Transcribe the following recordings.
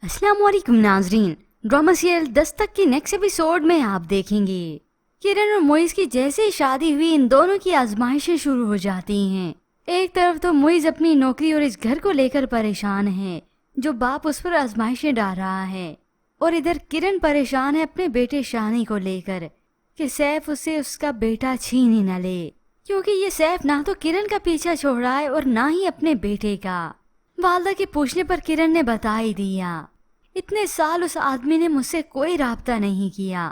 अस्सलाम वालेकुम नाजरीन। ड्रामा सीरियल दस्तक की नेक्स्ट एपिसोड में आप देखेंगे किरण और मोइज की जैसे ही शादी हुई इन दोनों की आजमाइशें शुरू हो जाती हैं। एक तरफ तो मोइज अपनी नौकरी और इस घर को लेकर परेशान है जो बाप उस पर आजमाइशें डाल रहा है, और इधर किरण परेशान है अपने बेटे शानी को लेकर कि सैफ उससे उसका बेटा छीन ही न ले, क्योंकि ये सैफ ना तो किरण का पीछा छोड़ रहा है और ना ही अपने बेटे का। वालदा के पूछने पर किरण ने बता ही दिया, इतने साल उस आदमी ने मुझसे कोई राब्ता नहीं किया,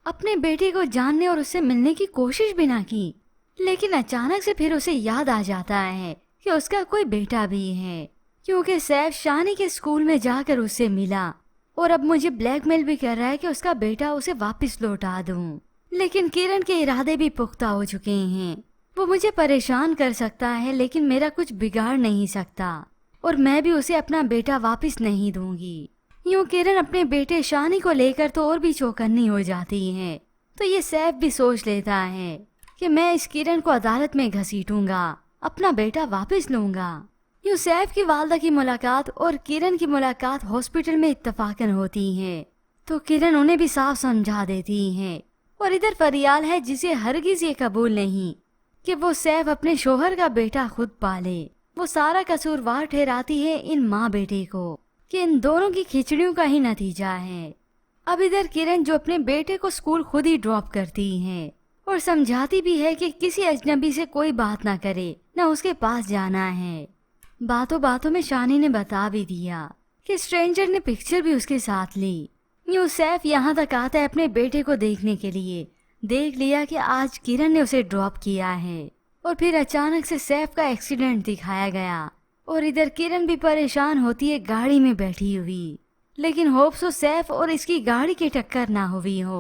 अपने बेटे को जानने और उससे मिलने की कोशिश भी ना की, लेकिन अचानक से फिर उसे याद आ जाता है कि उसका कोई बेटा भी है, क्योंकि सैफ शानी के स्कूल में जाकर उससे मिला और अब मुझे ब्लैकमेल भी कर रहा है कि उसका बेटा उसे वापस लौटा दूं। लेकिन किरण के इरादे भी पुख्ता हो चुके हैं। वो मुझे परेशान कर सकता है लेकिन मेरा कुछ बिगाड़ नहीं सकता, और मैं भी उसे अपना बेटा वापस नहीं दूंगी। यूं किरण अपने बेटे शानी को लेकर तो और भी चौकन्नी हो जाती है। तो ये सैफ भी सोच लेता है कि मैं इस किरण को अदालत में घसीटूंगा, अपना बेटा वापस लूंगा। यूं सैफ की वालदा की मुलाकात और किरण की मुलाकात हॉस्पिटल में इत्तफाकन होती है, तो किरण उन्हें भी साफ समझा देती है। और इधर फरियाल है जिसे हरगिज ये कबूल नहीं कि वो सैफ अपने शोहर का बेटा खुद पाले। वो सारा कसूरवार ठहराती है इन माँ बेटे को कि इन दोनों की खिचड़ियों का ही नतीजा है। अब इधर किरण जो अपने बेटे को स्कूल खुद ही ड्रॉप करती है और समझाती भी है कि किसी अजनबी से कोई बात ना करे, ना उसके पास जाना है। बातों बातों में शानी ने बता भी दिया कि स्ट्रेंजर ने पिक्चर भी उसके साथ ली। यूं सैफ यहाँ तक आता है अपने बेटे को देखने के लिए। देख लिया कि आज किरण ने उसे ड्रॉप किया है, और फिर अचानक से सैफ का एक्सीडेंट दिखाया गया, और इधर किरण भी परेशान होती है गाड़ी में बैठी हुई, लेकिन होप्स सैफ और इसकी गाड़ी की टक्कर ना हुई हो।